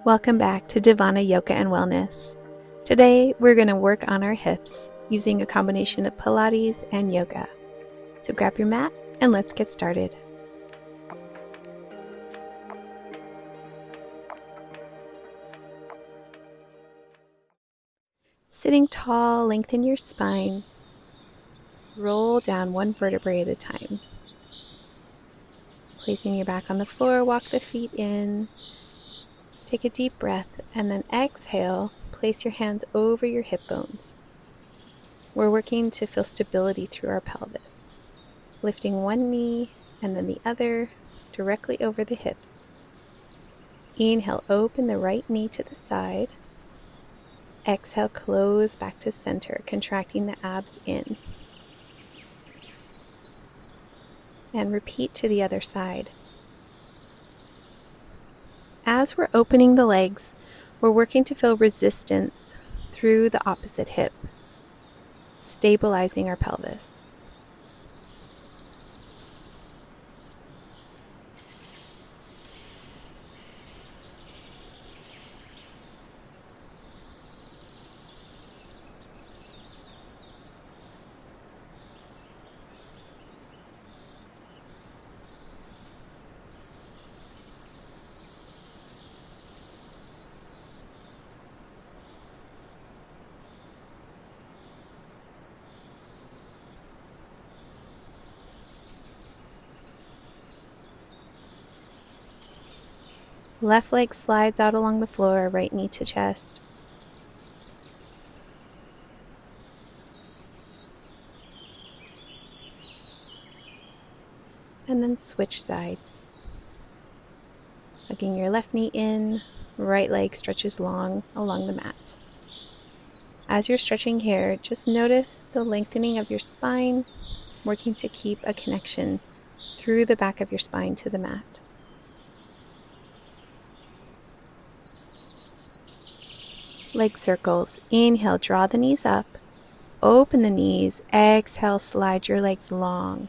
Welcome back to Devana Yoga and Wellness. Today we're going to work on our hips using a combination of Pilates and yoga. So grab your mat and let's get started. Sitting tall, lengthen your spine. Roll down one vertebrae at a time. Placing your back on the floor, walk the feet in. Take a deep breath and then exhale. Place your hands over your hip bones. We're working to feel stability through our pelvis. Lifting one knee and then the other directly over the hips. Inhale, open the right knee to the side. Exhale, close back to center, contracting the abs in. And repeat to the other side. As we're opening the legs, we're working to feel resistance through the opposite hip, stabilizing our pelvis. Left leg slides out along the floor, right knee to chest. And then switch sides. Hugging your left knee in, right leg stretches long along the mat. As you're stretching here, just notice the lengthening of your spine, working to keep a connection through the back of your spine to the mat. Leg circles. Inhale, draw the knees up. Open the knees. Exhale, slide your legs long.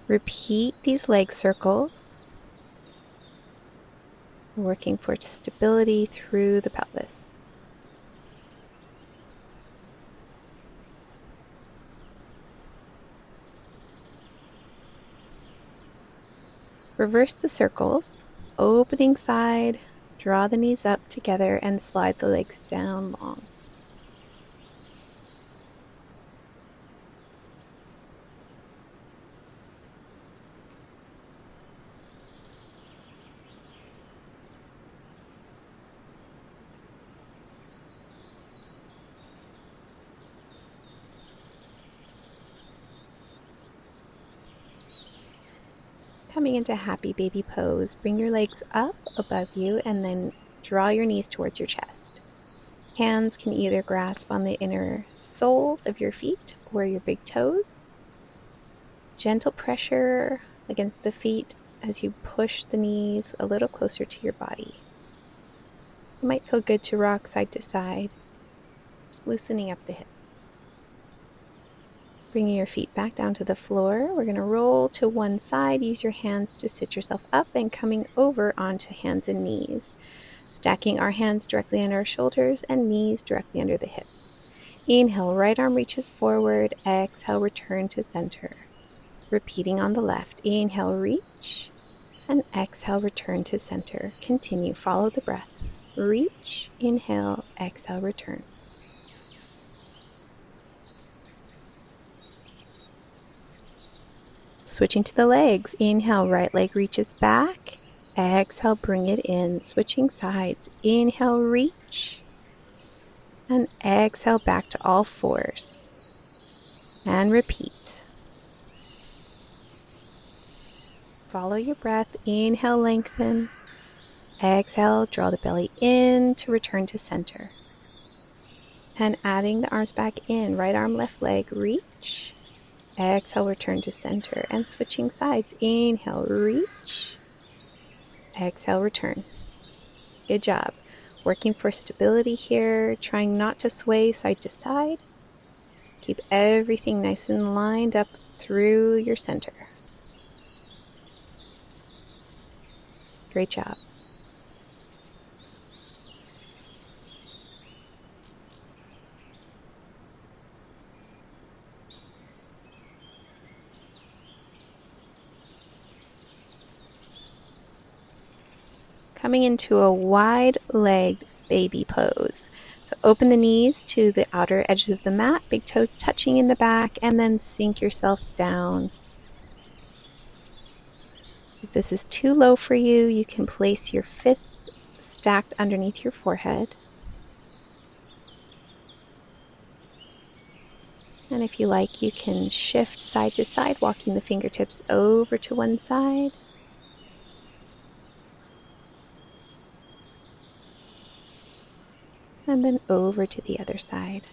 Repeat these leg circles. Working for stability through the pelvis. Reverse the circles. Opening side. Draw the knees up together and slide the legs down long. Coming into happy baby pose, bring your legs up above you and then draw your knees towards your chest. Hands can either grasp on the inner soles of your feet or your big toes. Gentle pressure against the feet as you push the knees a little closer to your body. It might feel good to rock side to side, just loosening up the hips. Bringing your feet back down to the floor, we're going to roll to one side. Use your hands to sit yourself up and coming over onto hands and knees. Stacking our hands directly under our shoulders and knees directly under the hips. Inhale, right arm reaches forward. Exhale, return to center. Repeating on the left. Inhale, reach. And exhale, return to center. Continue, follow the breath. Reach, inhale, exhale, return. Switching to the legs. Inhale, right leg reaches back. Exhale, bring it in. Switching sides. Inhale, reach. And exhale, back to all fours. And repeat. Follow your breath. Inhale, lengthen. Exhale, draw the belly in to return to center. And adding the arms back in. Right arm, left leg, reach. Exhale, return to center and switching sides. Inhale, reach. Exhale, return. Good job. Working for stability here, trying not to sway side to side. Keep everything nice and lined up through your center. Great job. coming into a wide-legged baby pose. So open the knees to the outer edges of the mat, big toes touching in the back, and then sink yourself down. If this is too low for you, you can place your fists stacked underneath your forehead. And if you like, you can shift side to side, walking the fingertips over to one side. And then over to the other side.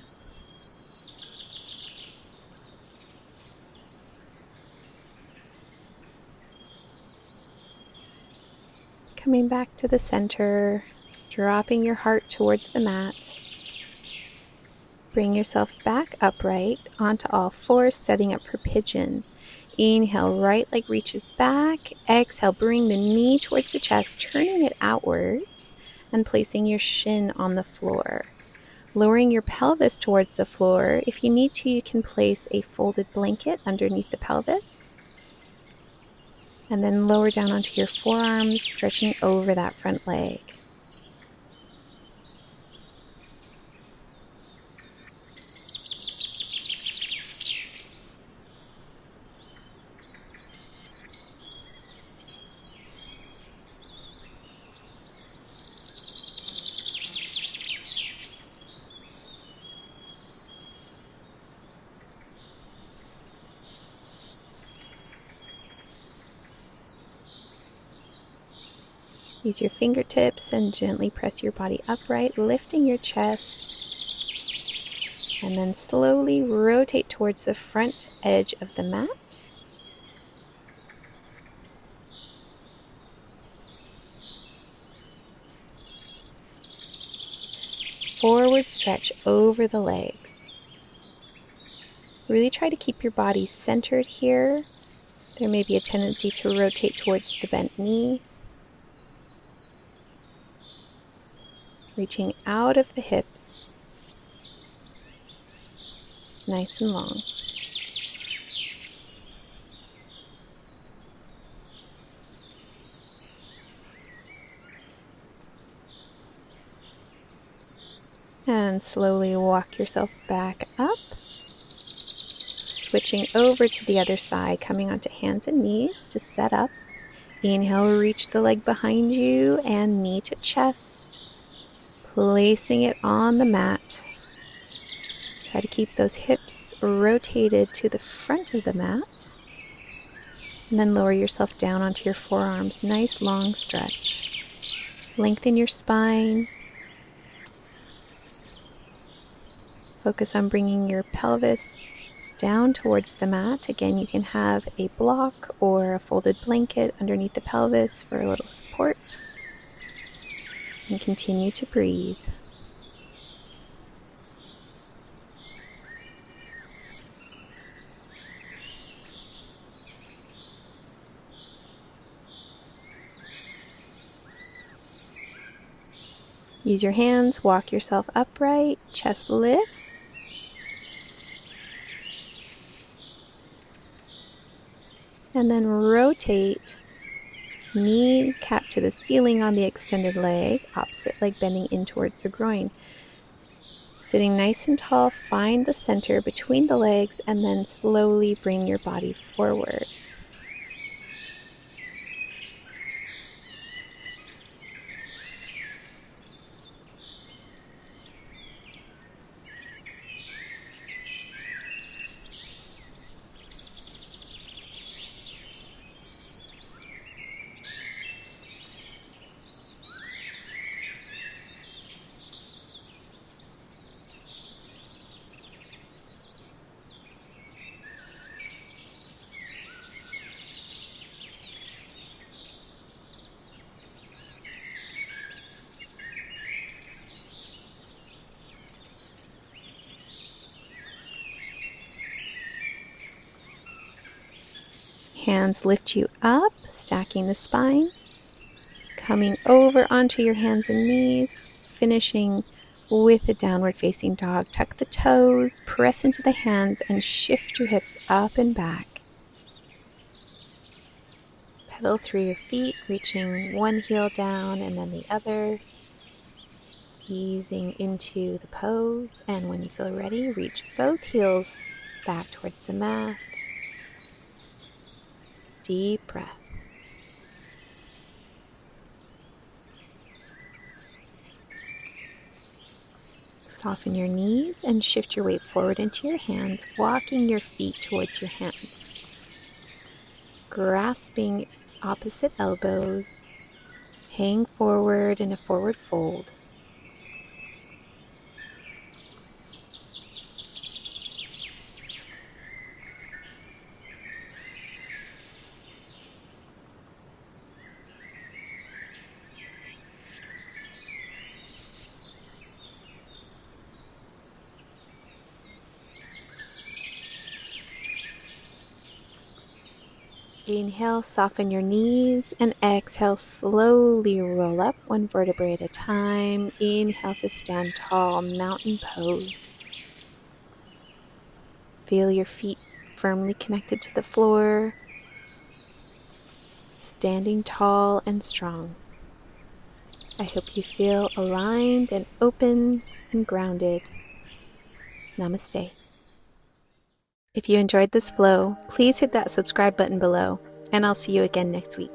Coming back to the center, dropping your heart towards the mat. Bring yourself back upright onto all fours, setting up for Pigeon. Inhale, right leg reaches back. Exhale, bring the knee towards the chest, turning it outwards and placing your shin on the floor. Lowering your pelvis towards the floor. If you need to, you can place a folded blanket underneath the pelvis. And then lower down onto your forearms, stretching over that front leg. Use your fingertips and gently press your body upright, lifting your chest. And then slowly rotate towards the front edge of the mat. Forward stretch over the legs. Really try to keep your body centered here. There may be a tendency to rotate towards the bent knee. Reaching out of the hips, nice and long. And slowly walk yourself back up, switching over to the other side, coming onto hands and knees to set up. Inhale, reach the leg behind you and knee to chest. Placing it on the mat. Try to keep those hips rotated to the front of the mat. And then lower yourself down onto your forearms. Nice long stretch. Lengthen your spine. Focus on bringing your pelvis down towards the mat. Again, you can have a block or a folded blanket underneath the pelvis for a little support. And continue to breathe. Use your hands, walk yourself upright, chest lifts. And then rotate. Knee cap to the ceiling on the extended leg, opposite leg bending in towards the groin. Sitting nice and tall, find the center between the legs and then slowly bring your body forward. Hands lift you up, stacking the spine. Coming over onto your hands and knees, finishing with a downward facing dog. Tuck the toes, press into the hands, and shift your hips up and back. pedal through your feet, reaching one heel down and then the other, easing into the pose. And when you feel ready, reach both heels back towards the mat. Deep breath. Soften your knees and shift your weight forward into your hands, walking your feet towards your hands. Grasping opposite elbows, hang forward in a forward fold. Inhale, soften your knees, and exhale, slowly roll up one vertebrae at a time. Inhale to stand tall, mountain pose. Feel your feet firmly connected to the floor, standing tall and strong. I hope you feel aligned and open and grounded. Namaste. If you enjoyed this flow, please hit that subscribe button below, and I'll see you again next week.